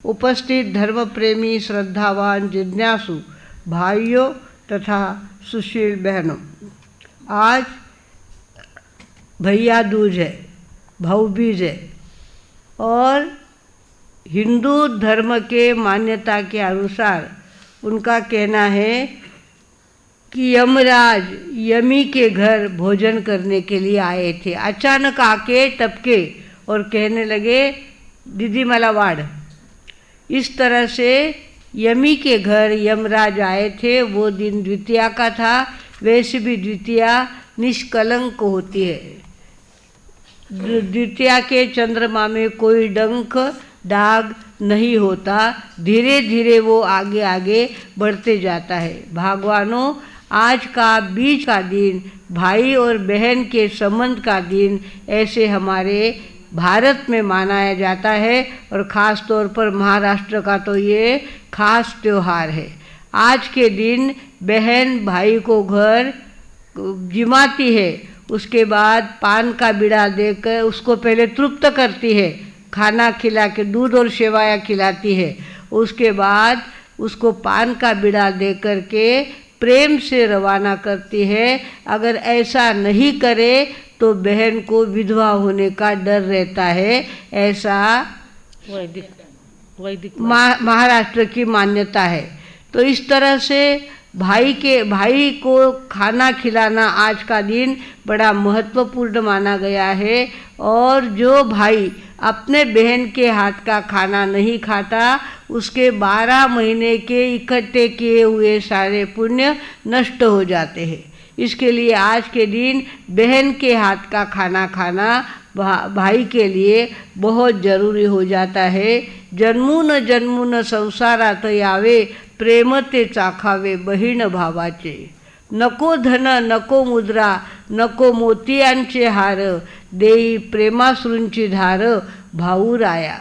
उपस्थित धर्म प्रेमी, श्रद्धावान, जिज्ञासु भाइयों तथा सुशील बहनों, आज भैया दूज है, भाऊबीज है और हिंदू धर्म के मान्यता के अनुसार उनका कहना है कि यमराज यमी के घर भोजन करने के लिए आए थे। अचानक आके टपके और कहने लगे, दीदी मला वाड़। इस तरह से यमी के घर यमराज आए थे। वो दिन द्वितीया का था। वैसे भी द्वितीया निष्कलंक होती है। द्वितीया के चंद्रमा में कोई डंक दाग नहीं होता। धीरे धीरे वो आगे आगे बढ़ते जाता है। भगवानों, आज का बीज का दिन, भाई और बहन के संबंध का दिन ऐसे हमारे भारत में मनाया जाता है और ख़ास तौर पर महाराष्ट्र का तो ये खास त्यौहार है। आज के दिन बहन भाई को घर जिमाती है, उसके बाद पान का बीड़ा देकर उसको पहले तृप्त करती है, खाना खिला के दूध और सेवाया खिलाती है। उसके बाद उसको पान का बीड़ा दे कर के प्रेम से रवाना करती है। अगर ऐसा नहीं करे तो बहन को विधवा होने का डर रहता है। ऐसा वैदिक महाराष्ट्र की मान्यता है। तो इस तरह से भाई को खाना खिलाना आज का दिन बड़ा महत्वपूर्ण माना गया है। और जो भाई अपने बहन के हाथ का खाना नहीं खाता, उसके 12 महीने के इकट्ठे किए हुए सारे पुण्य नष्ट हो जाते हैं। इसके लिए आज के दिन बहन के हाथ का खाना खाना भाई के लिए बहुत जरूरी हो जाता है। जन्मून संसारात यावे, प्रेम ते चाखावे बहीण भावाचे। नको धन नको मुद्रा नको मोतियांचे हार, देई प्रेमाश्रूंची धार भाऊ राया।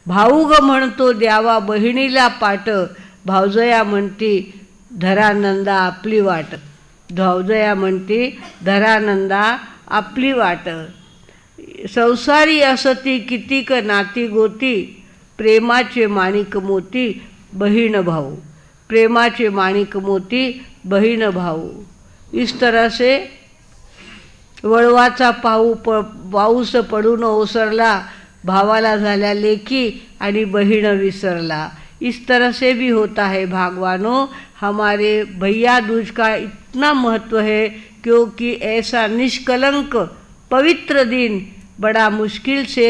भाऊ ग म्हणतो द्यावा बहिणीला पाट, भावजया म्हणती धरानंदा आपली वाट। भावजया म्हणती धरानंदा आपली वाट। संसारी असती कितीक नाती गोती, प्रेमाचे माणिक मोती बहीण भाऊ। प्रेमाचे माणिक मोती बहीण भाऊ। इस तरह से वळवाचा पाऊस पडून ओसरला, भावाला झाल्या लेकी आणि बहीण विसरला। इस तरह से भी होता है। भगवानों, हमारे भैया दूज का इतना महत्व है क्योंकि ऐसा निष्कलंक पवित्र दिन बड़ा मुश्किल से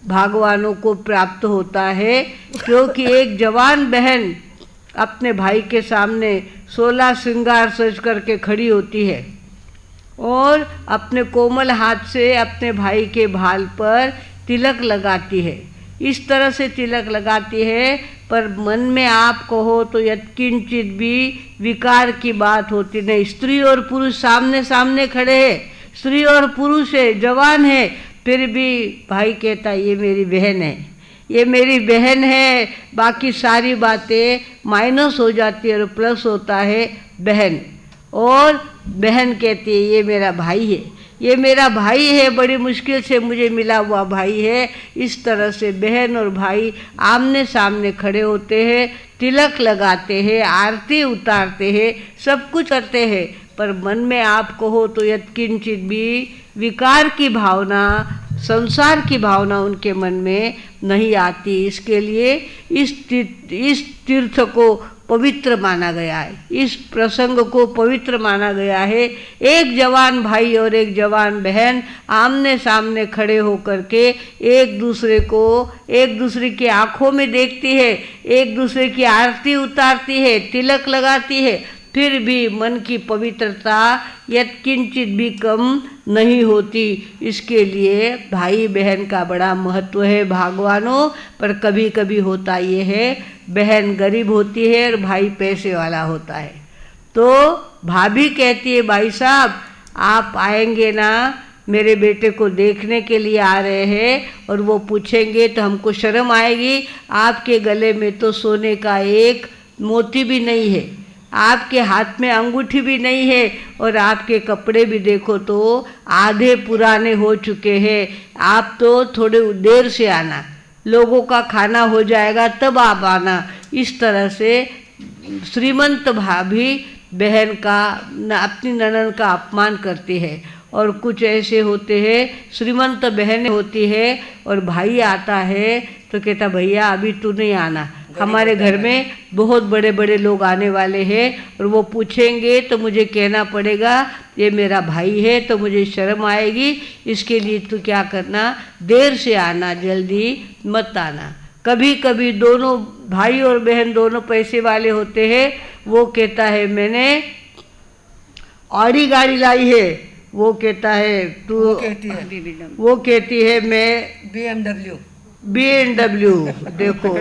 भगवानों को प्राप्त होता है। क्योंकि एक जवान बहन अपने भाई के सामने 16 श्रृंगार सज करके खड़ी होती है और अपने कोमल हाथ से अपने भाई के भाल पर तिलक लगाती है। इस तरह से तिलक लगाती है, पर मन में आप कहो तो यत्किंचित भी विकार की बात होती नहीं। स्त्री और पुरुष सामने सामने खड़े हैं, स्त्री और पुरुष है, जवान है, फिर भी भाई कहता ये मेरी बहन है, ये मेरी बहन है। बाकी सारी बातें माइनस हो जाती है और प्लस होता है बहन। और बहन कहती है ये मेरा भाई है, ये मेरा भाई है, बड़ी मुश्किल से मुझे मिला हुआ भाई है। इस तरह से बहन और भाई आमने सामने खड़े होते हैं, तिलक लगाते हैं, आरती उतारते हैं, सब कुछ करते हैं, पर मन में आप कहो तो यत्किंचित भी विकार की भावना, संसार की भावना उनके मन में नहीं आती। इसके लिए इस तीर्थ को पवित्र माना गया है, इस प्रसंग को पवित्र माना गया है। एक जवान भाई और एक जवान बहन आमने सामने खड़े होकर के एक दूसरे की आँखों में देखती है, एक दूसरे की आरती उतारती है, तिलक लगाती है, फिर भी मन की पवित्रता यत्किंचित भी कम नहीं होती। इसके लिए भाई बहन का बड़ा महत्व है भगवानों। पर कभी कभी होता ये है, बहन गरीब होती है और भाई पैसे वाला होता है। तो भाभी कहती है, भाई साहब आप आएंगे ना, मेरे बेटे को देखने के लिए आ रहे हैं, और वो पूछेंगे तो हमको शर्म आएगी। आपके गले में तो सोने का एक मोती भी नहीं है, आपके हाथ में अंगूठी भी नहीं है, और आपके कपड़े भी देखो तो आधे पुराने हो चुके हैं। आप तो थोड़े देर से आना, लोगों का खाना हो जाएगा तब आप आना। इस तरह से श्रीमंत भाभी बहन का अपनी ननद का अपमान करती है। और कुछ ऐसे होते हैं, श्रीमंत बहनें होती है और भाई आता है तो कहता भैया अभी तू नहीं आना, हमारे घर में बहुत बड़े बड़े लोग आने वाले हैं और वो पूछेंगे तो मुझे कहना पड़ेगा ये मेरा भाई है, तो मुझे शर्म आएगी। इसके लिए तू क्या करना, देर से आना, जल्दी मत आना। कभी कभी दोनों भाई और बहन दोनों पैसे वाले होते हैं, वो कहता है मैंने ऑडी गाड़ी लाई है, वो कहता है तू, वो कहती है मैं BMW। देखो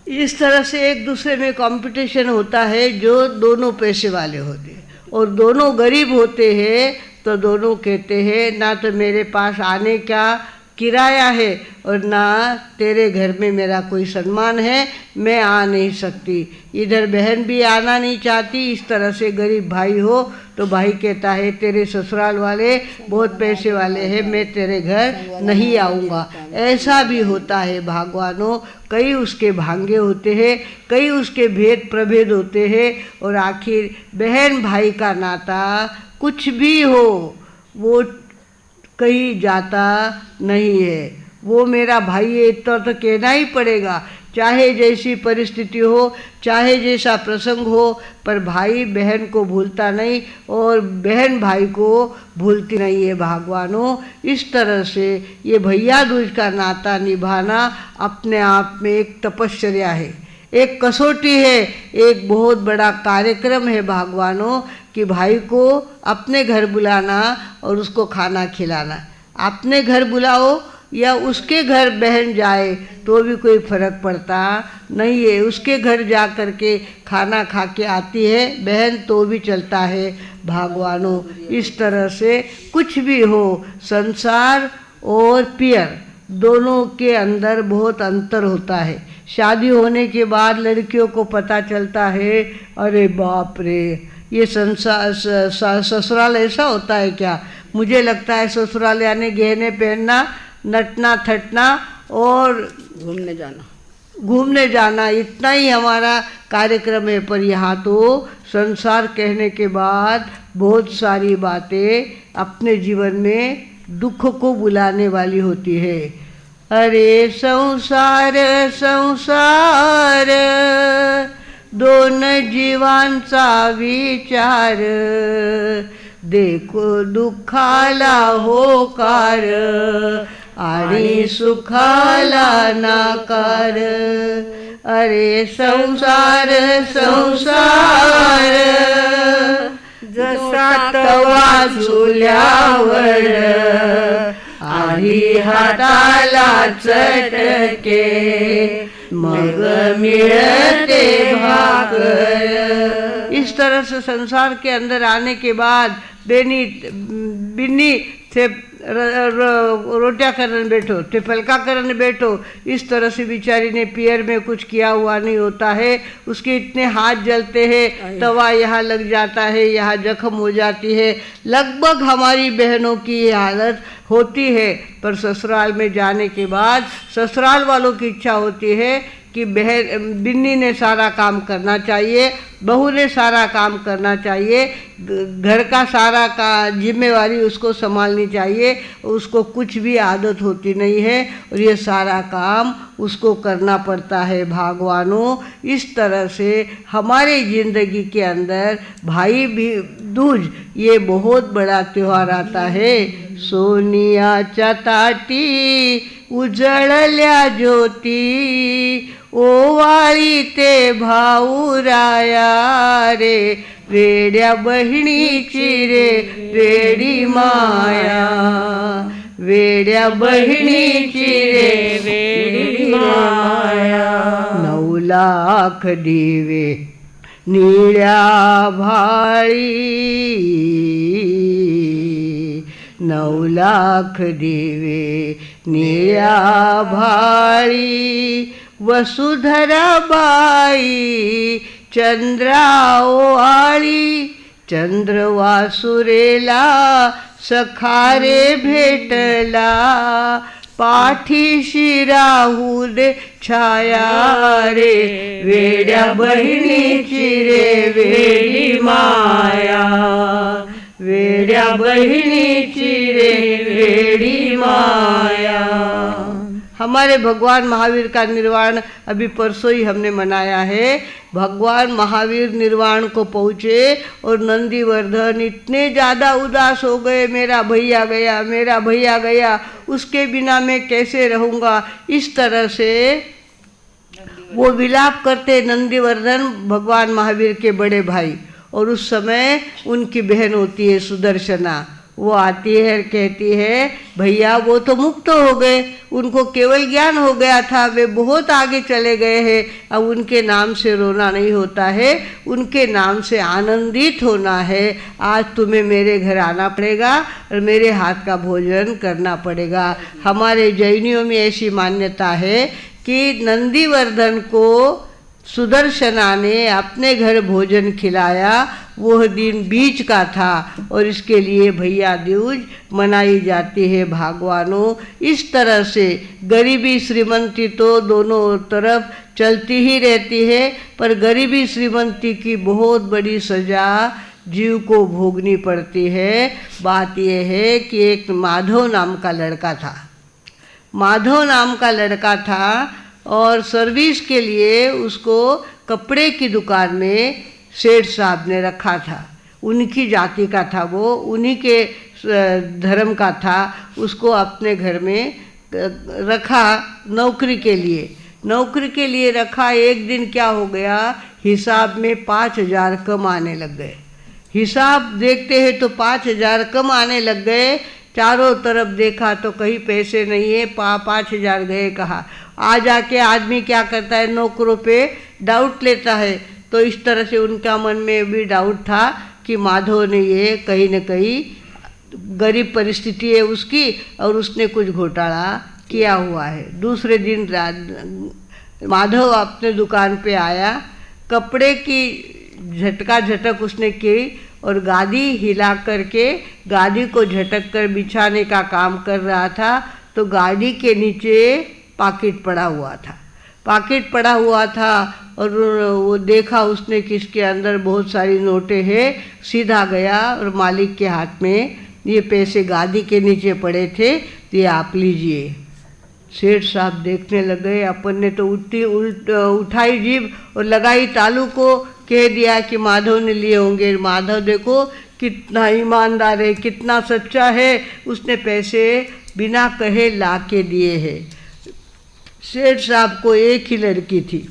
इस तरह से एक दूसरे में कंपटीशन होता है जो दोनों पैसे वाले होते हैं। और दोनों गरीब होते हैं तो दोनों कहते हैं ना तो मेरे पास आने का किराया है और ना तेरे घर में मेरा कोई सम्मान है, मैं आ नहीं सकती। इधर बहन भी आना नहीं चाहती। इस तरह से गरीब भाई हो तो भाई कहता है तेरे ससुराल वाले बहुत पैसे वाले हैं, मैं तेरे घर नहीं आऊँगा। ऐसा भी होता है भगवानों, कई उसके भांगे होते हैं, कई उसके भेद प्रभेद होते हैं। और आखिर बहन भाई का नाता कुछ भी हो वो कहीं जाता नहीं है। वो मेरा भाई है इतना तो कहना ही पड़ेगा, चाहे जैसी परिस्थिति हो, चाहे जैसा प्रसंग हो, पर भाई बहन को भूलता नहीं और बहन भाई को भूलती नहीं है भगवानों। इस तरह से ये भैया दूज का नाता निभाना अपने आप में एक तपस्या है, एक कसौटी है, एक बहुत बड़ा कार्यक्रम है भगवानों कि भाई को अपने घर बुलाना और उसको खाना खिलाना। अपने घर बुलाओ या उसके घर बहन जाए तो भी कोई फर्क पड़ता नहीं है। उसके घर जा कर के खाना खा के आती है बहन तो भी चलता है भगवानों। इस तरह से कुछ भी हो, संसार और पियर दोनों के अंदर बहुत अंतर होता है। शादी होने के बाद लड़कियों को पता चलता है अरे बाप रे ये संसार ससुराल ऐसा होता है क्या। मुझे लगता है ससुराल यानी गहने पहनना, नटना थटना और घूमने जाना, इतना ही हमारा कार्यक्रम है। पर यहाँ तो संसार कहने के बाद बहुत सारी बातें अपने जीवन में दुख को बुलाने वाली होती है। अरे संसार संसार दोन जीवांचा विचार, देखो दुःखाला होकार आणि सुखाला नाकार। अरे संसार संसार जसा तवा चुल्यावर आणि हाताला चटके मग मिळते भाकर। इस तरह से संसार के अंदर आने के बाद बिन्नी से रोटियाँ करने बैठो, टिफलका करने बैठो। इस तरह से बेचारी ने पियर में कुछ किया हुआ नहीं होता है, उसके इतने हाथ जलते हैं, तवा यहाँ लग जाता है, यहाँ जख्म हो जाती है। लगभग हमारी बहनों की ये हालत होती है। पर ससुराल में जाने के बाद ससुराल वालों की इच्छा होती है कि बिन्नी ने सारा काम करना चाहिए, बहू ने सारा काम करना चाहिए, घर का सारा का जिम्मेवारी उसको संभालनी चाहिए। उसको कुछ भी आदत होती नहीं है और ये सारा काम उसको करना पड़ता है भगवानों। इस तरह से हमारे ज़िंदगी के अंदर भाई भी दूज ये बहुत बड़ा त्यौहार आता है। सोनियाच्या ताटी उजळल्या ज्योती, ओवाळी ते भाऊराया रे, वेड्या बहिणीची रे वेडी माया, वेड्या बहिणीची रे वेडी माया। 9 लाख दिवे निळ्या भाळी, 9 लाख दिवे निळ्या भाळी, वसुधराबाई चंद्रा ओवाळी, चंद्रवासुरेला सखारे भेटला, पाठीशी राहू दे छाया रे, वेड्या बहिणीची रे वेडी माया, वेड्या बहिणीची रे वेडी माया। हमारे भगवान महावीर का निर्वाण अभी परसों ही हमने मनाया है। भगवान महावीर निर्वाण को पहुँचे और नंदीवर्धन इतने ज़्यादा उदास हो गए, मेरा भैया गया, मेरा भैया गया, उसके बिना मैं कैसे रहूँगा। इस तरह से वो विलाप करते नंदीवर्धन भगवान महावीर के बड़े भाई, और उस समय उनकी बहन होती है सुदर्शना। वो आती है और कहती है भैया वो तो मुक्त हो गए, उनको केवल ज्ञान हो गया था, वे बहुत आगे चले गए हैं। अब उनके नाम से रोना नहीं होता है, उनके नाम से आनंदित होना है। आज तुम्हें मेरे घर आना पड़ेगा और मेरे हाथ का भोजन करना पड़ेगा। हमारे जैनियों में ऐसी मान्यता है कि नंदीवर्धन को सुदर्शना ने अपने घर भोजन खिलाया, वह दिन बीच का था और इसके लिए भैया दूज मनाई जाती है भागवानों। इस तरह से गरीबी श्रीमंती तो दोनों तरफ चलती ही रहती है, पर गरीबी श्रीमंती की बहुत बड़ी सज़ा जीव को भोगनी पड़ती है। बात यह है कि एक माधव नाम का लड़का था, माधव नाम का लड़का था और सर्विस के लिए उसको कपड़े की दुकान में सेठ साहब ने रखा था। उनकी जाति का था वो, उन्हीं के धर्म का था। उसको अपने घर में रखा नौकरी के लिए, नौकरी के लिए रखा। एक दिन क्या हो गया, हिसाब में 5,000 कम आने लग गए। हिसाब देखते हैं तो 5,000 कम आने लग गए। चारों तरफ देखा तो कहीं पैसे नहीं है, 5,000 गए कहाँ। आ जाके आदमी क्या करता है, नौकरों पे डाउट लेता है। तो इस तरह से उनका मन में भी डाउट था कि माधव ने ये कहीं न कहीं, गरीब परिस्थिति है उसकी और उसने कुछ घोटाला किया हुआ है। दूसरे दिन माधव अपने दुकान पे आया, कपड़े की झटक उसने की और गादी हिला करके गादी को झटक कर बिछाने का काम कर रहा था। तो गाड़ी के नीचे पाकिट पड़ा हुआ था, पाकिट पड़ा हुआ था और वो देखा उसने कि इसके अंदर बहुत सारी नोटें हैं। सीधा गया और मालिक के हाथ में ये पैसे गादी के नीचे पड़े थे, तो ये आप लीजिए। सेठ साहब देखने लग गए। अपन ने तो उठाई जीभ और लगाई तालू को, कह दिया कि माधव ने लिए होंगे। माधव देखो कितना ईमानदार है, कितना सच्चा है, उसने पैसे बिना कहे ला के दिए हैं। सेठ साहब को एक ही लड़की थी,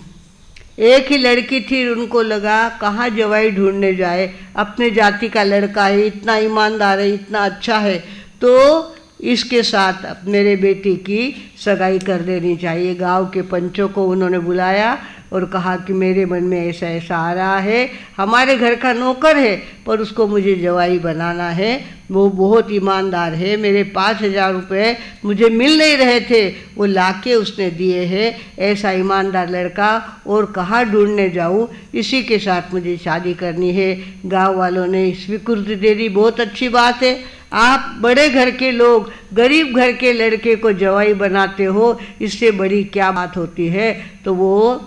एक ही लड़की थी। उनको लगा कहाँ जवाई ढूंढने जाए, अपने जाति का लड़का है, इतना ईमानदार है, इतना अच्छा है, तो इसके साथ मेरे बेटी की सगाई कर देनी चाहिए। गांव के पंचों को उन्होंने बुलाया और कहा कि मेरे मन में ऐसा ऐसा आ रहा है, हमारे घर का नौकर है पर उसको मुझे जवाई बनाना है, वो बहुत ईमानदार है, मेरे 5,000 रुपये मुझे मिल नहीं रहे थे, वो लाके उसने दिए हैं। ऐसा ईमानदार लड़का और कहाँ ढूंढने जाऊँ, इसी के साथ मुझे शादी करनी है। गांव वालों ने स्वीकृति दे दी, बहुत अच्छी बात है, आप बड़े घर के लोग गरीब घर के लड़के को जवाई बनाते हो, इससे बड़ी क्या बात होती है। तो वो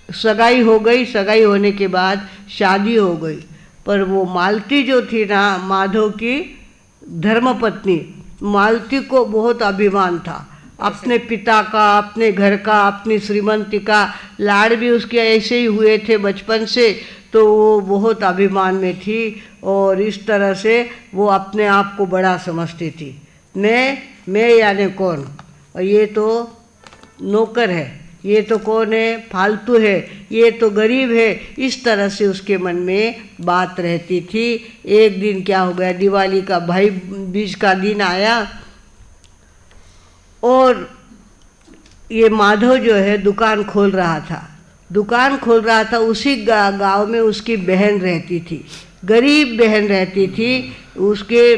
सगाई हो गई। सगाई होने के बाद शादी हो गई। पर वो मालती जो थी ना, माधव की धर्मपत्नी, मालती को बहुत अभिमान था अपने पिता का, अपने घर का, अपनी श्रीमंती का। लाड़ भी उसके ऐसे ही हुए थे बचपन से, तो वो बहुत अभिमान में थी और इस तरह से वो अपने आप को बड़ा समझती थी। मैं यानी कौन, और ये तो नौकर है, ये तो कौन है, फालतू है, ये तो गरीब है। इस तरह से उसके मन में बात रहती थी। एक दिन क्या हो गया, दिवाली का भाई बीज का दिन आया और ये माधव जो है दुकान खोल रहा था, दुकान खोल रहा था। उसी गांव में उसकी बहन रहती थी, गरीब बहन रहती थी। उसके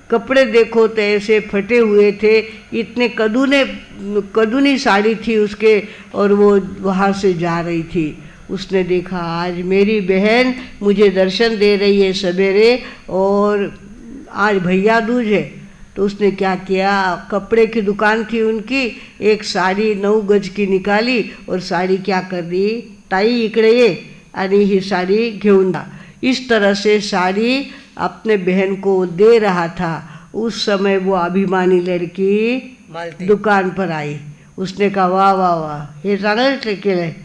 कपड़े देखो तो ऐसे फटे हुए थे, इतने कदूनी साड़ी थी उसके, और वो वहाँ से जा रही थी। उसने देखा आज मेरी बहन मुझे दर्शन दे रही है सवेरे और आज भैया दूज है, तो उसने क्या किया, कपड़े की दुकान थी उनकी, एक साड़ी 9 गज की निकाली और साड़ी क्या कर दी, ताई इकडे ये आणि ही साड़ी घेऊन जा। इस तरह से साड़ी अपने बहन को दे रहा था। उस समय वो अभिमानी लड़की दुकान पर आई। उसने कहा वाह वाह वाह, हे चांगलं केलंय,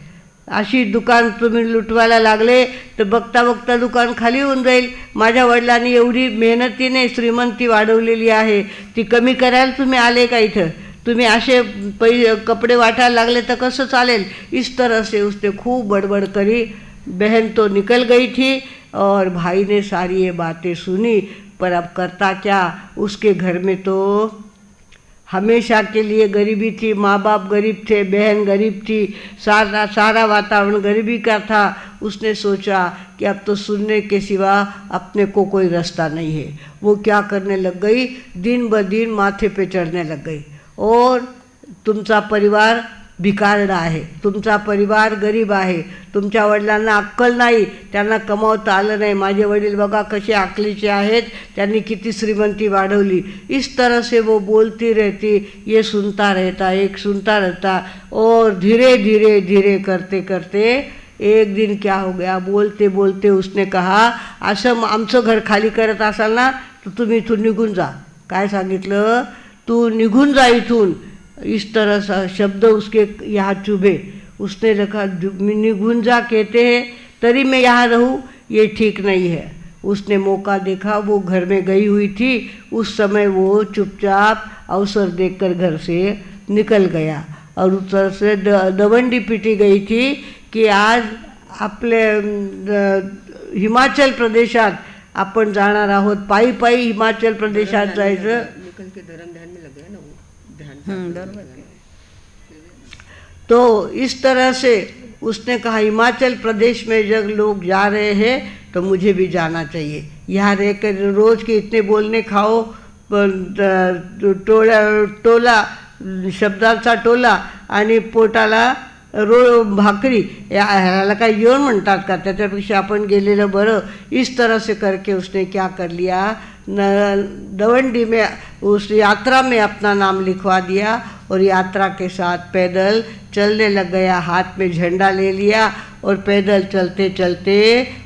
अशी दुकान तुम्ही लुटवायला लागले तर बघता बघता दुकान खाली होऊन जाईल। माझ्या वडिलांनी एवढी मेहनतीने श्रीमंती वाढवलेली आहे, ती कमी करायला तुम्ही आले का इथं? तुम्ही असे कपड़े वाटायला लागले तर कसं चालेल? इस तरह से उसने खूब बड़बड़ करी। बहन तो निकल गई थी और भाई ने सारी ये बातें सुनी, पर अब करता क्या, उसके घर में तो हमेशा के लिए गरीबी थी, माँ बाप गरीब थे, बहन गरीब थी, सारा वातावरण गरीबी का था। उसने सोचा कि अब तो सुनने के सिवा अपने को कोई रास्ता नहीं है। वो क्या करने लग गई, दिन ब दिन माथे पे चढ़ने लग गई। और तुमचा परिवार भिकारडा आहे, तुमचा परिवार गरीब आहे, तुमच्या वडिलांना अक्कल नाही, त्यांना कमावता आलं नाही। माझे वडील बघा कसे अक्कलीचे आहेत, त्यांनी किती श्रीमंती वाढवली। इस तरह से वो बोलती रहती, ये सुनता रहता, एक सुनता रहता। और धीरे धीरे धीरे करते करते एक दिन क्या हो गया, बोलते बोलते उसने कहा, असं आमचं घर खाली करत असाल ना तर तुम्ही इथून निघून जा। काय सांगितलं, तू निघून जा इथून। इस तरह सा शब्द उसके यहाँ चुभे। उसने लिखा निघून जा कहते हैं तरी मैं यहाँ रहूँ, ये ठीक नहीं है। उसने मौका देखा, वो घर में गई हुई थी, उस समय वो चुपचाप अवसर देखकर घर से निकल गया। और उस तरह से दवंडी पिटी गई थी की आज आपले हिमाचल प्रदेशात आपण जाणार आहोत, पायी पायी हिमाचल प्रदेशात जायचं। तो इस तरह से उसने कहा हिमाचल प्रदेश में जब लोग जा रहे हैं तो मुझे भी जाना चाहिए। यहाँ रहकर रोज़ के इतने बोलने खाओ, टोला शब्दांचा टोला आणि पोटाला भाकरी, ह्याला काय जेवण म्हणतात का? त्याच्यापेक्षा आपण गेलेलं बरं। इस तरह से करके उसने क्या कर लिया, दवंडी में उस यात्रा में अपना नाम लिखवा दिया और यात्रा के साथ पैदल चलने लग गया। हाथ में झंडा ले लिया और पैदल चलते चलते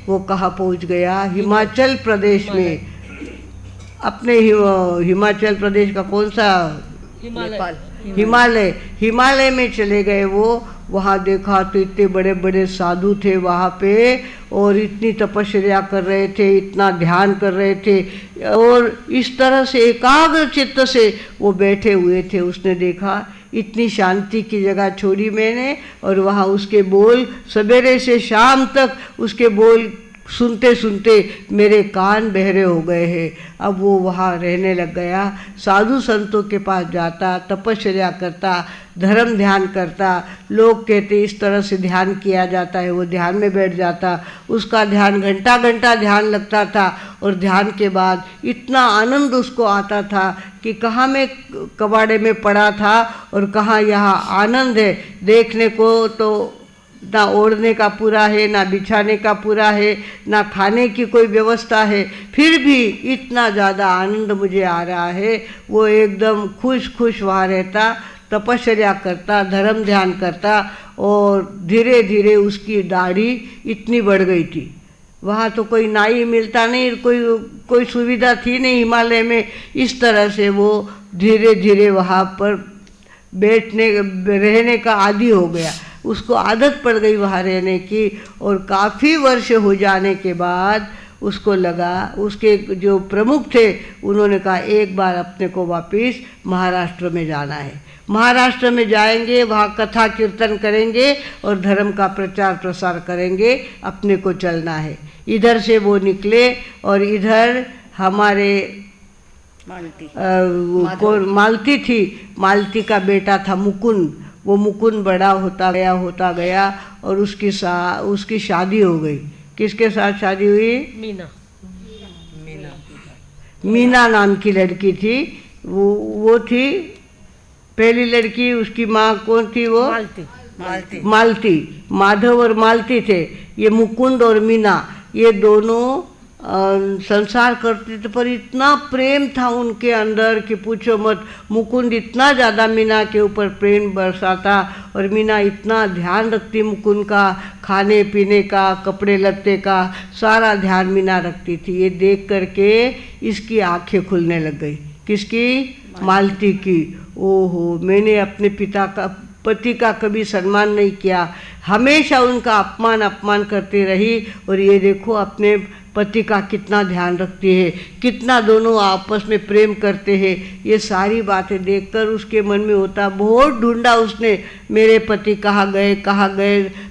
वो कहाँ पहुँच गया, हिमाचल प्रदेश में। अपने हिमाचल प्रदेश का कौन सा, हिमालय में चले गए वो। वहाँ देखा तो इतने बड़े बड़े साधु थे वहाँ पे, और इतनी तपस्या कर रहे थे, इतना ध्यान कर रहे थे, और इस तरह से एकाग्र चित्त से वो बैठे हुए थे। उसने देखा इतनी शांति की जगह छोड़ी मैंने, और वहाँ उसके बोल सवेरे से शाम तक उसके बोल सुनते सुनते मेरे कान बहरे हो गए हैं। अब वो वहाँ रहने लग गया, साधु संतों के पास जाता, तपस्या करता, धर्म ध्यान करता। लोग कहते इस तरह से ध्यान किया जाता है, वो ध्यान में बैठ जाता। उसका ध्यान घंटा घंटा ध्यान लगता था, और ध्यान के बाद इतना आनंद उसको आता था कि कहाँ मैं कबाड़े में पड़ा था और कहाँ यहाँ आनंद है। देखने को तो ना ओढ़ने का पूरा है, ना बिछाने का पूरा है, ना खाने की कोई व्यवस्था है, फिर भी इतना ज़्यादा आनंद मुझे आ रहा है। वो एकदम खुश खुश वहाँ रहता, तपस्या करता, धर्म ध्यान करता, और धीरे धीरे उसकी दाढ़ी इतनी बढ़ गई थी। वहाँ तो कोई नाई मिलता नहीं, कोई सुविधा थी नहीं हिमालय में। इस तरह से वो धीरे धीरे वहाँ पर रहने का आदी हो गया। उसको आदत पड़ गई वहाँ रहने की, और काफ़ी वर्ष हो जाने के बाद उसको लगा, उसके जो प्रमुख थे उन्होंने कहा एक बार अपने को वापस महाराष्ट्र में जाना है। महाराष्ट्र में जाएंगे, वहाँ कथा कीर्तन करेंगे और धर्म का प्रचार प्रसार करेंगे, अपने को चलना है। इधर से वो निकले, और इधर हमारे मालती थी, मालती का बेटा था मुकुंद। वो मुकुंद बड़ा होता गया और उसकी शादी हो गई। किसके साथ शादी हुई? मीना नाम की लड़की थी। वो थी पहली लड़की। उसकी माँ कौन थी? वो मालती। माधव और मालती थे। ये मुकुंद और मीना, ये दोनों संसार करते थे, पर इतना प्रेम था उनके अंदर कि पूछो मत। मुकुंद इतना ज़्यादा मीना के ऊपर प्रेम बरसाता और मीना इतना ध्यान रखती मुकुंद का, खाने पीने का, कपड़े लत्ते का सारा ध्यान मीना रखती थी। ये देख करके इसकी आंखें खुलने लग गई। किसकी? मालती की। ओहो, मैंने अपने पति का कभी सम्मान नहीं किया, हमेशा उनका अपमान करती रही, और ये देखो अपने पति का कितना ध्यान रखती है, कितना दोनों आपस में प्रेम करते हैं। ये सारी बातें देखकर उसके मन में होता, बहुत ढूंढा उसने मेरे पति कहाँ गए,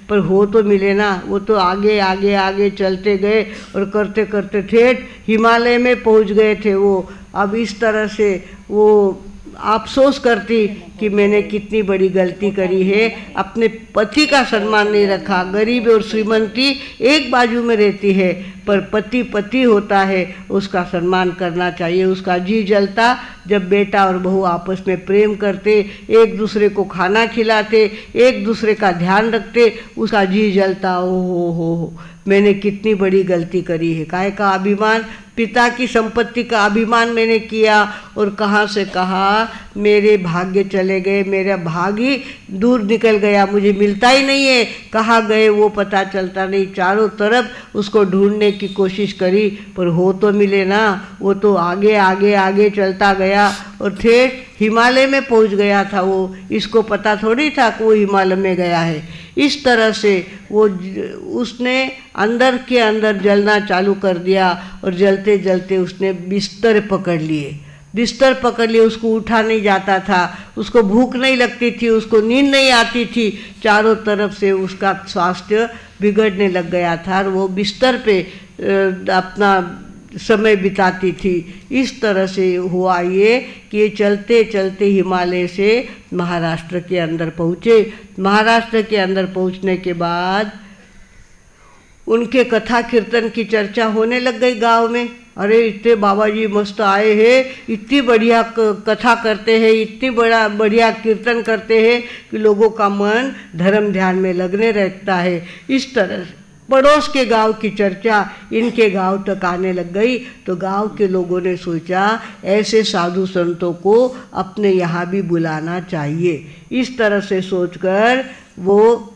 पर हो तो मिले ना। वो तो आगे आगे आगे चलते गए और करते करते ठेठ हिमालय में पहुंच गए थे वो। अब इस तरह से वो अफसोस करती कि मैंने कितनी बड़ी गलती करी है, अपने पति का सम्मान नहीं रखा। गरीब और श्रीमंती एक बाजू में रहती है, पर पति होता है, उसका सम्मान करना चाहिए। उसका जी जलता जब बेटा और बहू आपस में प्रेम करते, एक दूसरे को खाना खिलाते, एक दूसरे का ध्यान रखते, उसका जी जलता। ओ हो, मैंने कितनी बड़ी गलती करी है। काहे का अभिमान, पिता की संपत्ति का अभिमान मैंने किया, और कहाँ से कहाँ मेरे भाग्य चले गए, मेरा भाग ही दूर निकल गया, मुझे मिलता ही नहीं है। कहाँ गए वो पता चलता नहीं। चारों तरफ उसको ढूंढने की कोशिश करी, पर हो तो मिले ना। वो तो आगे आगे आगे चलता गया और ठेठ हिमालय में पहुंच गया था। वो इसको पता थोड़ी था कि वो हिमालय में गया है। इस तरह से उसने अंदर के अंदर जलना चालू कर दिया, और जलते जलते उसने बिस्तर पकड़ लिए। उसको उठा नहीं जाता था, उसको भूख नहीं लगती थी, उसको नींद नहीं आती थी। चारों तरफ से उसका स्वास्थ्य बिगड़ने लग गया था, और वो बिस्तर पे अपना समय बिताती थी। इस तरह से हुआ ये कि चलते चलते हिमालय से महाराष्ट्र के अंदर पहुँचे। महाराष्ट्र के अंदर पहुँचने के बाद उनके कथा कीर्तन की चर्चा होने लग गई गांव में। अरे इतने बाबा जी मस्त आए हैं, इतनी बढ़िया कथा करते हैं, इतनी बढ़िया कीर्तन करते हैं कि लोगों का मन धर्म ध्यान में लगने रहता है। इस तरह से पड़ोस के गांव की चर्चा इनके गांव तक आने लग गई। तो गांव के लोगों ने सोचा ऐसे साधु संतों को अपने यहाँ भी बुलाना चाहिए। इस तरह से सोचकर वो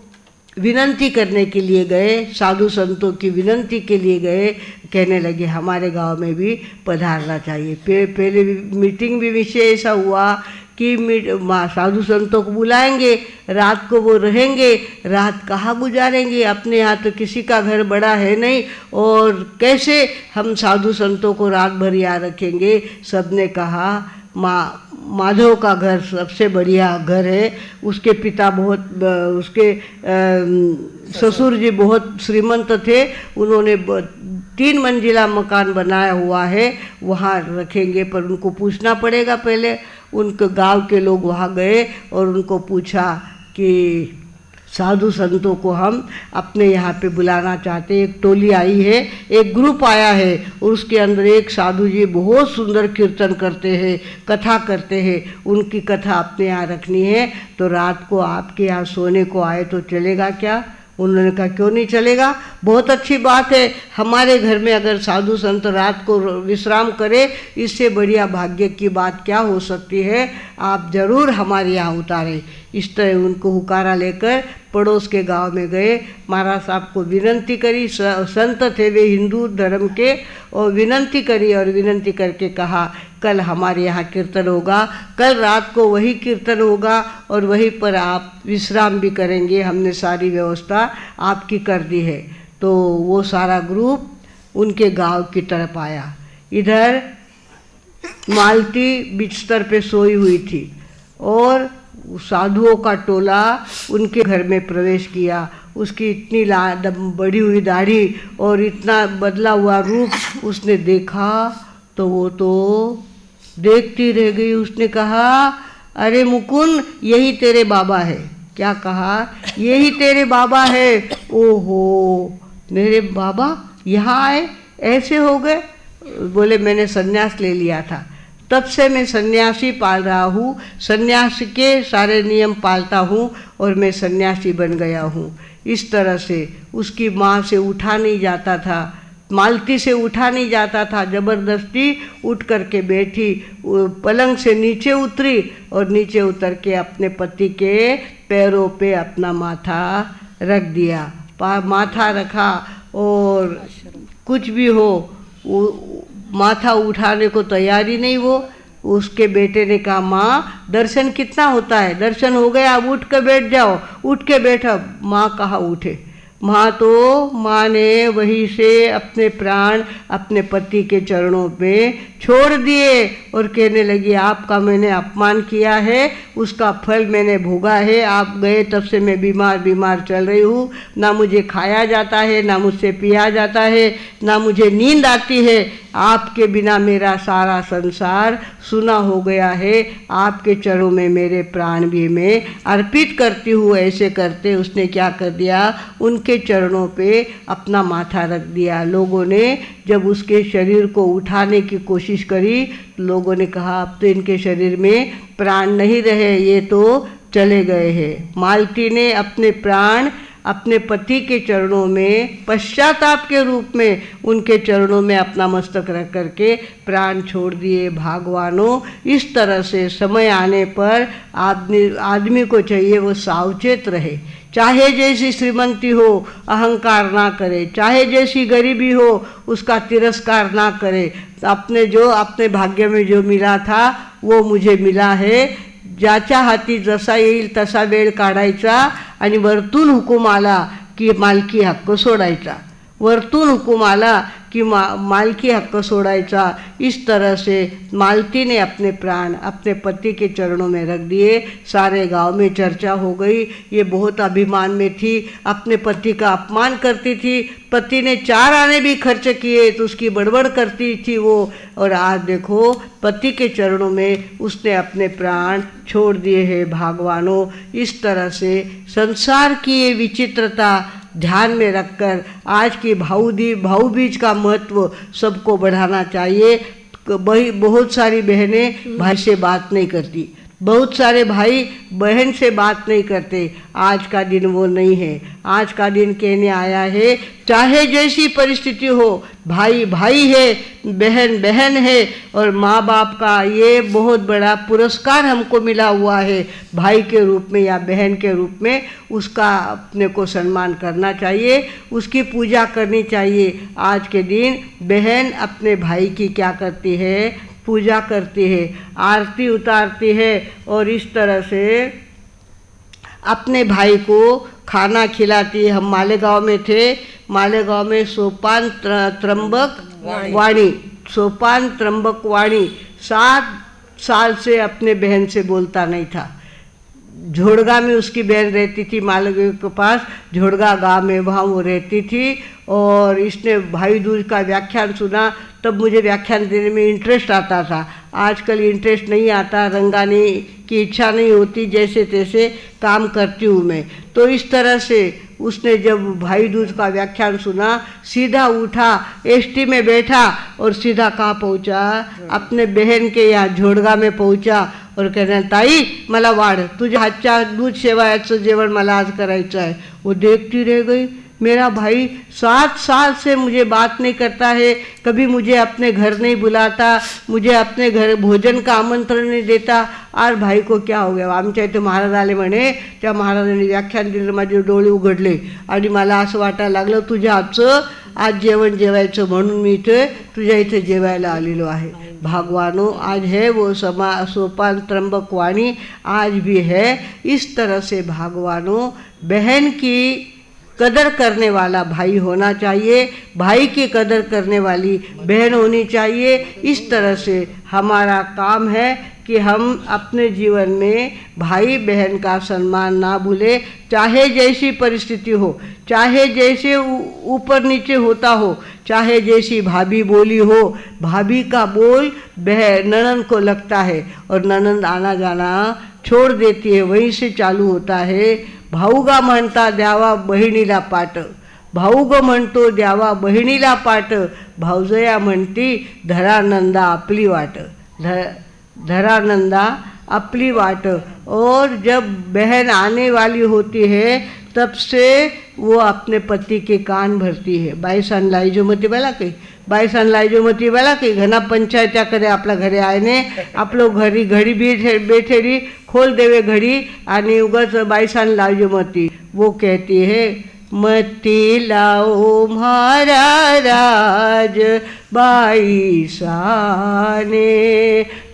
विनंती करने के लिए गए, साधु संतों की विनंती के लिए गए, कहने लगे हमारे गांव में भी पधारना चाहिए। पहले मीटिंग भी विषय ऐसा हुआ कि साधु संतों को बुलाएंगे, रात को वो रहेंगे, रात कहाँ गुजारेंगे, अपने यहाँ तो किसी का घर बड़ा है नहीं, और कैसे हम साधु संतों को रात भर यहाँ रखेंगे। सबने कहा माधव का घर सबसे बढ़िया घर है, उसके पिता उसके ससुर जी बहुत श्रीमंत थे, उन्होंने 3 मंजिला मकान बनाया हुआ है, वहाँ रखेंगे। पर उनको पूछना पड़ेगा पहले। उनके गांव के लोग वहाँ गए और उनको पूछा कि साधु संतों को हम अपने यहाँ पे बुलाना चाहते हैं। एक टोली आई है, एक ग्रुप आया है, और उसके अंदर एक साधु जी बहुत सुंदर कीर्तन करते हैं, कथा करते हैं, उनकी कथा अपने यहाँ रखनी है। तो रात को आपके यहाँ सोने को आए तो चलेगा क्या? उन्होंने कहा क्यों नहीं चलेगा, बहुत अच्छी बात है। हमारे घर में अगर साधु संत रात को विश्राम करे, इससे बढ़िया भाग्य की बात क्या हो सकती है। आप जरूर हमारे यहाँ उतारें। इस तरह उनको हुकारा लेकर पड़ोस के गांव में गए, महाराज साहब को विनंती करी। संत थे वे हिंदू धर्म के, और विनंती करी, और विनंती करके कहा कल हमारे यहाँ कीर्तन होगा, कल रात को वही कीर्तन होगा, और वहीं पर आप विश्राम भी करेंगे, हमने सारी व्यवस्था आपकी कर दी है। तो वो सारा ग्रुप उनके गांव की तरफ आया। इधर मालती बिस्तर पे सोई हुई थी, और साधुओं का टोला उनके घर में प्रवेश किया। उसकी इतनी बढ़ी हुई दाढ़ी और इतना बदला हुआ रूप उसने देखा तो वो तो देखती रह गई। उसने कहा अरे मुकुंद, यही तेरे बाबा है। क्या कहा? यही तेरे बाबा है। ओहो, मेरे बाबा यहाँ आए, ऐसे हो गए? बोले मैंने सन्यास ले लिया था, तब से मैं सन्यासी पाल रहा हूँ, सन्यास के सारे नियम पालता हूँ, और मैं सन्यासी बन गया हूँ। इस तरह से उसकी माँ से उठा नहीं जाता था। मालती से उठा नहीं जाता था, जबरदस्ती उठ करके बैठी, पलंग से नीचे उतरी और नीचे उतर के अपने पति के पैरों पे अपना माथा रख दिया। माथा रखा और कुछ भी हो माथा उठाने को तैयारी नहीं वो। उसके बेटे ने कहा, माँ दर्शन कितना होता है, दर्शन हो गया, अब उठ के बैठ जाओ। उठ के बैठा, माँ कहाँ उठे। माँ ने वहीं से अपने प्राण अपने पति के चरणों पे छोड़ दिए और कहने लगी, आपका मैंने अपमान किया है, उसका फल मैंने भोगा है। आप गए तब से मैं बीमार चल रही हूँ, ना मुझे खाया जाता है, ना मुझसे पिया जाता है, ना मुझे नींद आती है। आपके बिना मेरा सारा संसार सुना हो गया है। आपके चरणों में मेरे प्राण भी मैं अर्पित करती हूँ। ऐसे करते उसने क्या कर दिया, उनके चरणों पे अपना माथा रख दिया। लोगों ने जब उसके शरीर को उठाने की कोशिश करी, लोगों ने कहा, अब तो इनके शरीर में प्राण नहीं रहे, ये तो चले गए हैं। मालती ने अपने प्राण अपने पति के चरणों में पश्चाताप के रूप में उनके चरणों में अपना मस्तक रख करके प्राण छोड़ दिए। भगवानों, इस तरह से समय आने पर आदमी को चाहिए वो सावचेत रहे। चाहे जैसी श्रीमंती हो अहंकार ना करे, चाहे जैसी गरीबी हो उसका तिरस्कार ना करे। अपने भाग्य में जो मिला था वो मुझे मिला है। ज्याच्या हाती जसा येईल तसा वेळ काढायचा आणि वरतून हुकूम आला की मालकी हक्क सोडायचा। वरतून हुकूम आला कि मालकी हक्क सोडायचा। इस तरह से मालती ने अपने प्राण अपने पति के चरणों में रख दिए। सारे गांव में चर्चा हो गई। ये बहुत अभिमान में थी, अपने पति का अपमान करती थी। पति ने 4 आने भी खर्च किए तो उसकी बड़बड़ करती थी वो। और आज देखो पति के चरणों में उसने अपने प्राण छोड़ दिए हैं। भगवानों, इस तरह से संसार की ये विचित्रता ध्यान में रखकर आज की भाऊ बीज का महत्व सबको बढ़ाना चाहिए। बहुत सारी बहनें भाई से बात नहीं करती, बहुत सारे भाई बहन से बात नहीं करते। आज का दिन वो नहीं है। आज का दिन कहने आया है, चाहे जैसी परिस्थिति हो, भाई भाई है, बहन बहन है। और माँ बाप का ये बहुत बड़ा पुरस्कार हमको मिला हुआ है। भाई के रूप में या बहन के रूप में उसका अपने को सम्मान करना चाहिए, उसकी पूजा करनी चाहिए। आज के दिन बहन अपने भाई की क्या करती है, पूजा करती है, आरती उतारती है और इस तरह से अपने भाई को खाना खिलाती है। हम मालेगांव में थे, मालेगांव में सोपान त्र्यंबक वाणी 7 साल से अपने बहन से बोलता नहीं था। झोड़गा में उसकी बहन रहती थी, मालेगांव के पास झोड़गा गांव में, वहाँ वो रहती थी। और इसने भाई दूज का व्याख्यान सुना, तब मुझे व्याख्यान देने में इंटरेस्ट आता था। आजकल इंटरेस्ट नहीं आता, रंगाने की इच्छा नहीं होती, जैसे तैसे काम करती हूँ मैं। तो इस तरह से उसने जब भाई दूज का व्याख्यान सुना, सीधा उठा, एसटी में बैठा और सीधा कहाँ पहुँचा, अपने बहन के यहाँ झोड़गा में पहुँचा और कहना, ताई मला वाढ, तुझ्या हातच्या दूध शेवायाचं जेवण मला आज करायचं आहे। वो देखती रह गई। मेरा भाई 7 साल से मुझे बात नहीं करता है, कभी मुझे अपने घर नहीं बुलाता, मुझे अपने घर भोजन का आमंत्रण नहीं देता। आज भाई को क्या हो गया, आमच्या इथे महाराज आले म्हणे, त्या महाराजांनी व्याख्यान दिलं, माझे डोळे उघडले आणि मला असं वाटायला लागलं तुझ्या हातचं आज जेवण जेवायचं म्हणून मी इथे तुझ्या इथे जेवायला आलेलो आहे। भगवानों, आज है वो सोपान त्र्यंबक वाणी, आज भी है। इस तरह से भगवानों, बहन की कदर करने वाला भाई होना चाहिए, भाई की कदर करने वाली बहन होनी चाहिए। इस तरह से हमारा काम है कि हम अपने जीवन में भाई बहन का सम्मान ना भूले। चाहे जैसी परिस्थिति हो, चाहे जैसे ऊपर नीचे होता हो, चाहे जैसी भाभी बोली हो, भाभी का बोल ननंद को लगता है और ननंद आना जाना छोड़ देती है, वहीं से चालू होता है। भाऊगा म्हणता द्यावा बहिणीला पाट, भाऊ ग म्हणतो द्यावा बहिणीला पाट, भाऊजया म्हणती धरानंदा आपली वाट, धरानंदा अपनी वाट। और जब बहन आने वाली होती है तब से वो अपने पति के कान भरती है. बाई सांगलाई जो मती बेला काही बाई सांगलाई जो मती बेला काही घना पंचायत्या करे आपल्या घरी आयने आपलो घरी घडी बैठेरी खोल देवे घड़ी आणि उगच बाई सांगलाई जो मती वो कहती है मती लाओ म्हारा राज बाई साने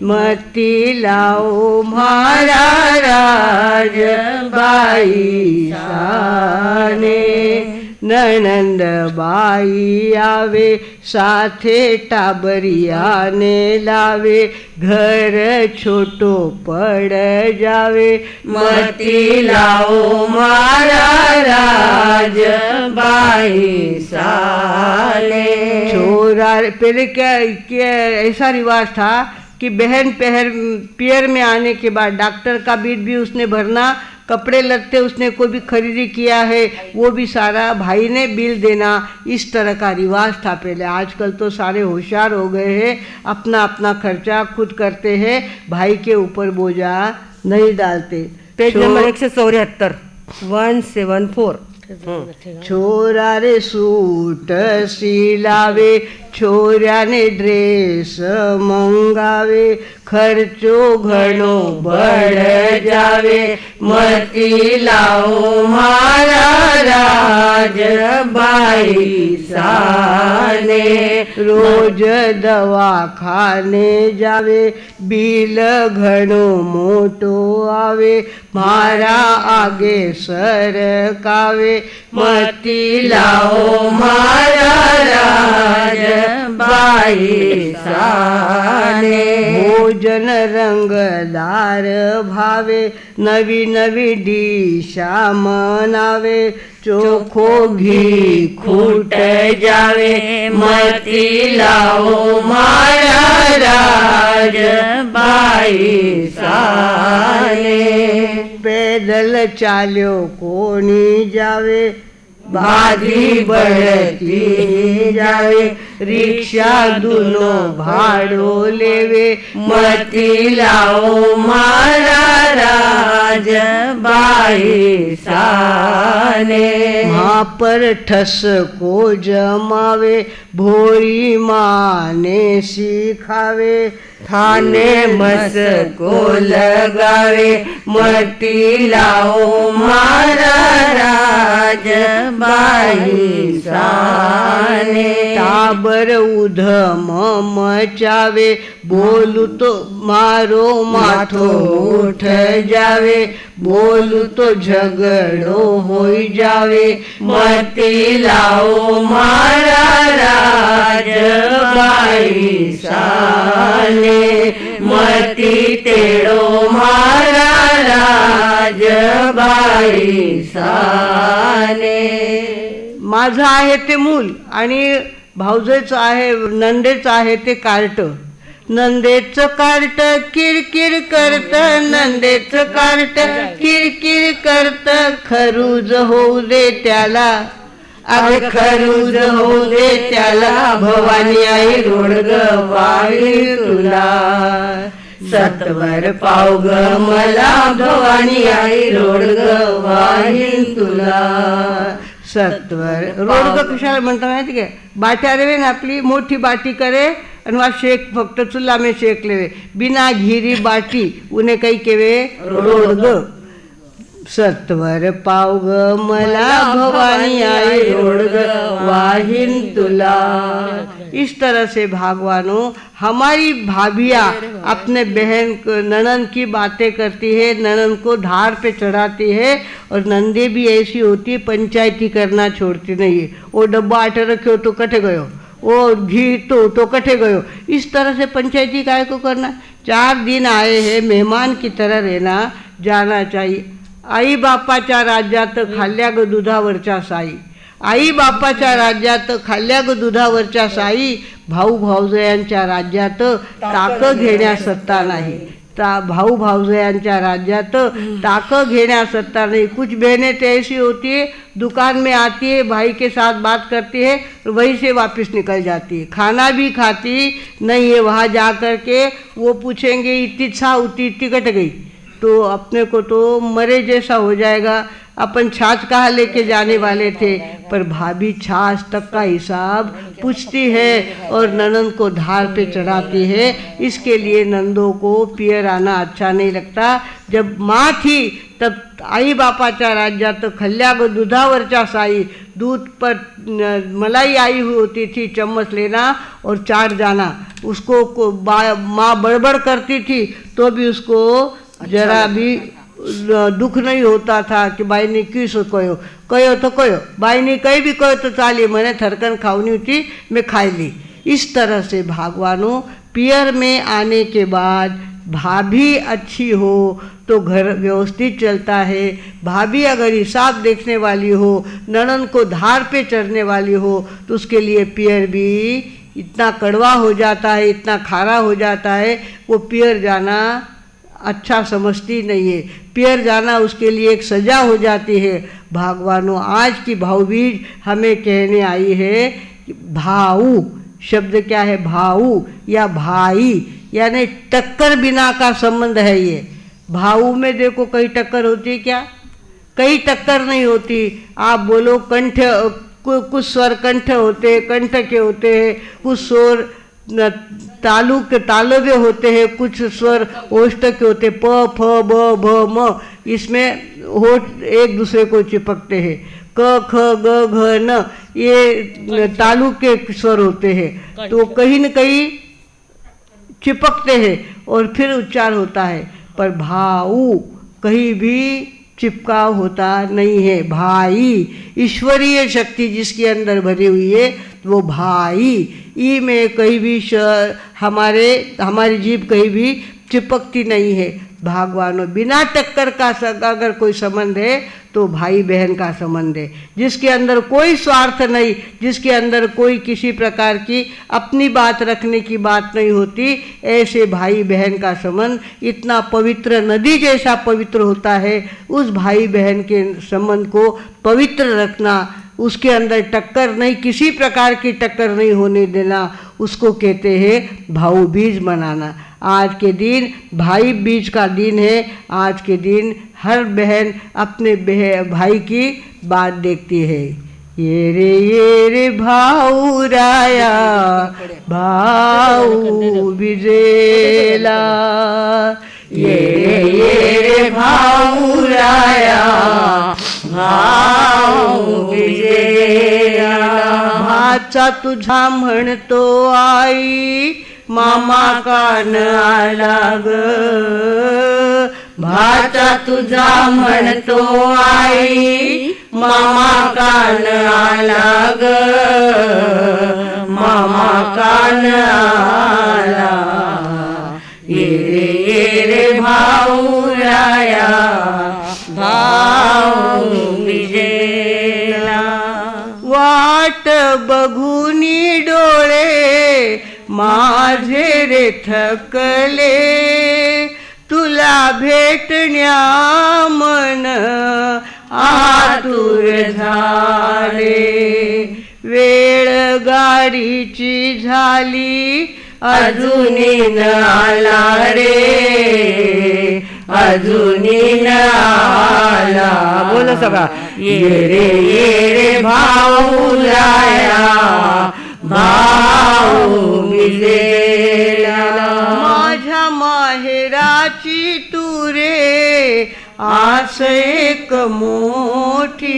मती लाओ म्हारा राज बाई साने. ननंद बाई आवे साथे टाबरियाने लावे घर छोटो पड़ जावे मती लाओ मारा राज बाई साले. छोरा पहले क्या ऐसा रिवाज था कि बहन पियर में आने के बाद डॉक्टर का बिल भी उसने भरना, कपड़े लत्ते उसने कोई भी खरीदी किया है वो भी सारा भाई ने बिल देना. इस तरह का रिवाज था पहले. आजकल तो सारे होशियार हो गए हैं, अपना अपना खर्चा खुद करते हैं, भाई के ऊपर बोझा नहीं डालते. Page number 174 174. छोरा रे सूट सिलावे छोऱ्याने ड्रेस मंगावे खर्चो घणो बढ़ जावे मती लाओ मारा राज बाई साने. रोज दवा खाने जावे बिल घणो मोटो आवे मारा आगे सरकावे मती लाओ मारा राज बाई साने. भोजन रंगदार भावे नवी नवी डिशा मनावे चोखो घी खूट जावे मती लाओ मारा राज बाई साने. पैदल चाल्यो कोणी जावे भाजी बढ़ती जावे रिक्शा दुनो भाड़ो लेवे मती लाओ मारा राज बाई साने. वहाँ पर ठस को जमावे भोरी माने सिखावे थाने मस को लगावे मती लाओ मारा राज बाई साने. टाबर उधम मचावे बोलू तो मारो माथो उठ जावे बोलू तो झगड़ो हो जावे मती लाओ मारा राज बाई साने. मती तेड़ो मारा राज बाई साने. माझं आहे ते मूल आणि भाऊजेचं आहे नंदेचं आहे ते कार्ट. नंदेचं कार्ट किरकिर करत नंदेचं कार्ट किरकिर करत खरूज होऊ दे त्याला अग खरूज होऊ दे त्याला भवानी आई रोडग वाळी तुला सत्वर पाव ग मला भवानी आई रोडग वाळी तुला. सत्वर रोडग कशाला म्हणता माहिती काय बाट्या रेवे ना आपली मोठी बाटी करे आणि वा शेक फक्त चुल्ला में शेक लेवे बिना घिरी बाटी उन्हे काही केवे रोडग. सत्वर पाव ग मला भवानी आई रोडग वाहिन तुला. इस तरह से भागवानों हमारी भाभियाँ अपने बहन ननद की बातें करती है, ननद को धार पे चढ़ाती है और नंदे भी ऐसी होती है पंचायती करना छोड़ती नहीं है. वो डब्बा आटे रखो तो कटे गयो वो घी तो कटे गयो. इस तरह से पंचायती काय को करना. 4 दिन आए हैं मेहमान की तरह रहना जाना चाहिए. आई बापाच्या राज्यात खाल्ल्या ग दुधावरच्या साई आई बापाच्या राज्यात खाल्ल्या ग दुधावरच्या साई भाऊ भाऊजयांच्या राज्यात ताक घेण्या सत्ता नाही. भाऊ भाऊजयांच्या राज्यात ताक घेण्या सत्ता नहीं. कुछ बहनें तो ऐसी होती है दुकान में आती है भाई के साथ बात करती है वहीं से वापस निकल जाती है. खाना भी खाती नहीं है. वहाँ जा कर के वो पूछेंगे इतनी छा उतनी इतनी कट गई तो अपने को तो मरे जैसा हो जाएगा। अपन छाछ कहाँ लेके जाने वाले थे, पर भाभी छाछ तक का हिसाब पूछती है और ननंद को धार पे चढ़ाती है। इसके लिए नंदों को पियर आना अच्छा नहीं लगता। जब माँ थी तब आई बापाच्या राज्यात खल्ल्या ग दुधावरच्या साई, दूध पर मलाई आई हुई होती थी, चम्मच लेना और चाट जाना। उसको माँ बड़बड़ करती थी तो भी उसको जरा भी दुख नहीं होता था कि बाई ने क्यों सो कहो, कहो तो कहो, बाई ने कहीं भी कहो तो चालिए, मैंने थरकन खावनी होती मैं खाई ली। इस तरह से भगवानों पियर में आने के बाद भाभी अच्छी हो तो घर व्यवस्थित चलता है। भाभी अगर हिसाब देखने वाली हो, ननंद को धार पे चढ़ने वाली हो, तो उसके लिए पियर भी इतना कड़वा हो जाता है, इतना खारा हो जाता है, वो पियर जाना अच्छा समझती नहीं है। पियर जाना उसके लिए एक सजा हो जाती है। भगवानों आज की भाऊबीज हमें कहने आई है कि भाऊ शब्द क्या है, भाऊ या भाई, यानी टक्कर बिना का संबंध है ये। भाऊ में देखो कहीं टक्कर होती है क्या? कहीं टक्कर नहीं होती। आप बोलो कंठ, कुछ स्वर कंठ होते हैं, कंठ के होते हैं, कुछ स्वर तालु के तालव्य होते हैं, कुछ स्वर ओष्ठ के होते हैं, प फ ब भ म, इसमें होठ एक दूसरे को चिपकते हैं। क ख ग घ न, ये तालु के स्वर होते हैं, तो कहीं न कहीं चिपकते हैं और फिर उच्चार होता है। पर भाऊ कहीं भी चिपकाव होता नहीं है। भाई ईश्वरीय शक्ति जिसके अंदर भरी हुई है वो भाई। ई में कहीं भी हमारी जीभ कहीं भी चिपकती नहीं है। भगवानों बिना टक्कर का अगर कोई संबंध है तो भाई बहन का संबंध है, जिसके अंदर कोई स्वार्थ नहीं, जिसके अंदर कोई किसी प्रकार की अपनी बात रखने की बात नहीं होती, ऐसे भाई बहन का संबंध इतना पवित्र नदी जैसा पवित्र होता है। उस भाई बहन के संबंध को पवित्र रखना, उसके अंदर टक्कर नहीं, किसी प्रकार की टक्कर नहीं होने देना, उसको कहते हैं भाऊ बीज मनाना। आज के दिन भाई बीज का दिन है। आज के दिन हर बहन अपने भाई की बात देखती है। ये रे भाऊ राया भाऊ बिजेला, ये रे भाऊ राया भाऊ बिजेला। भाचा तुझा म्हणतो आई मामा कान आला ग, भाचा तुझा म्हणतो आई मामा कान आला ग, मामा कान आला। ये रे भाऊ राया भाऊ बिजेला। वाट बघुनी डोळे माझे रे थकले, तुला भेटण्या मन आतुर झाले। वेळ गाडीची झाली अजूनी न आला रे, अजूनी न आला। बोला सगळा, ये रे भाऊ राया भाऊ बिजेला। माझ्या माहेराची तुरे आस एक मोठी,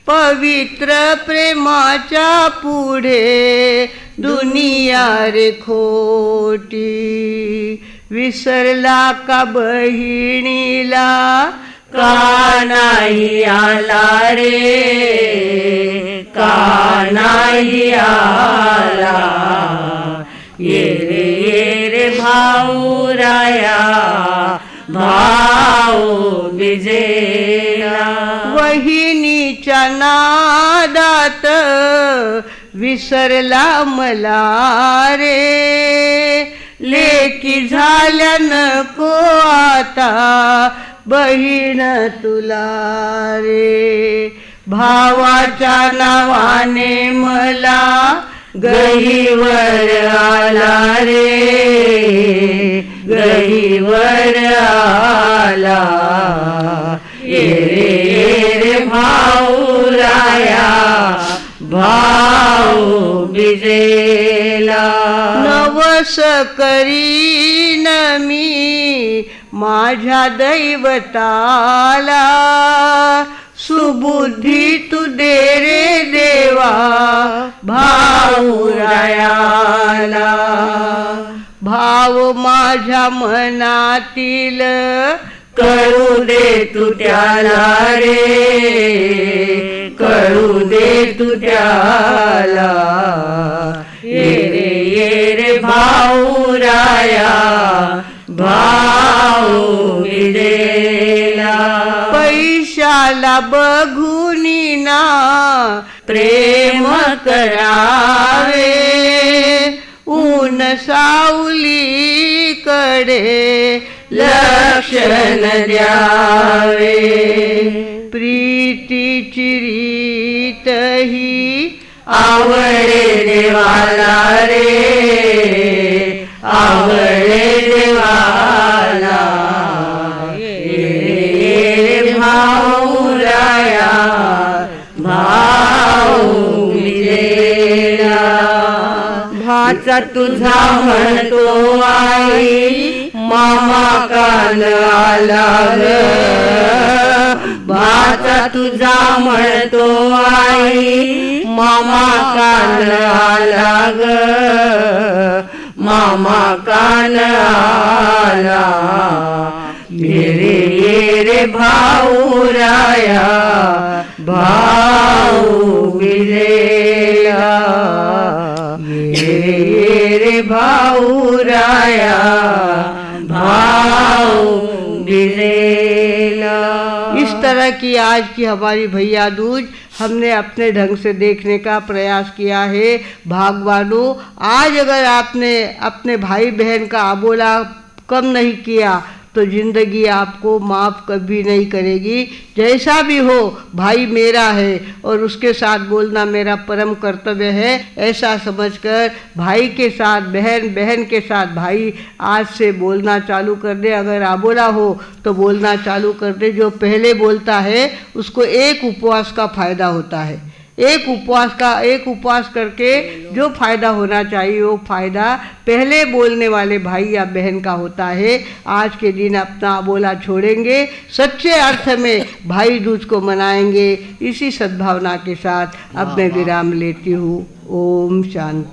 पवित्र प्रेमाच्या पुढे दुनिया रे खोटी। विसरला का बहिणीला का नाही आला रे, का नाही आला। ये रे भाऊ राया भाऊ बिजेला। वहिनीच्या नादात विसरला मला रे, लेकी झाल्या नको आता बहीण तुला रे। भावाच्या नावाने मला गहीवर आला रे, गहीवर आला, ये रे भाऊराया भाऊ बिजेला. नवस करीन मी माझ्या दैवताला, सुबुद्धी तू दे रे देवा भाऊरायाला. भाव माझ्या मनातील कळू दे तू त्याला रे, कळू दे तू त्याला. ये रे भाऊराया भाऊ बिजेला. पैशाला बघूनी ना प्रेम करावे, ऊन सावलीकडे लक्षण द्यावे. प्रीतीची रीत ही आवडे देवाला रे, आवडे देवाला. ये भाऊराया भाऊ बिजेला. भाचा तुझा म्हणतो आई मामा कान आला ग, भाचा तुझा म्हणतो आई मामा कान आला ग, मामा कान आला. ये रे भाऊराया भाऊ बिजेला. ये रे भाऊराया भाऊ बिजेला. इस तरह की आज की हमारी भैया दूज हमने अपने ढंग से देखने का प्रयास किया है. भागवानों, आज अगर आपने अपने भाई बहन का अबोला कम नहीं किया तो जिंदगी आपको माफ़ कभी नहीं करेगी. जैसा भी हो भाई मेरा है और उसके साथ बोलना मेरा परम कर्तव्य है, ऐसा समझकर भाई के साथ बहन, बहन के साथ भाई आज से बोलना चालू कर दे. अगर अबोला हो तो बोलना चालू कर दे. जो पहले बोलता है उसको एक उपवास का फायदा होता है. एक उपवास करके जो फायदा होना चाहिए वो फायदा पहले बोलने वाले भाई या बहन का होता है. आज के दिन अपना अबोला छोड़ेंगे, सच्चे अर्थ में भाई दूज को मनाएंगे. इसी सद्भावना के साथ अब मैं विराम लेती हूँ. ओम शांति.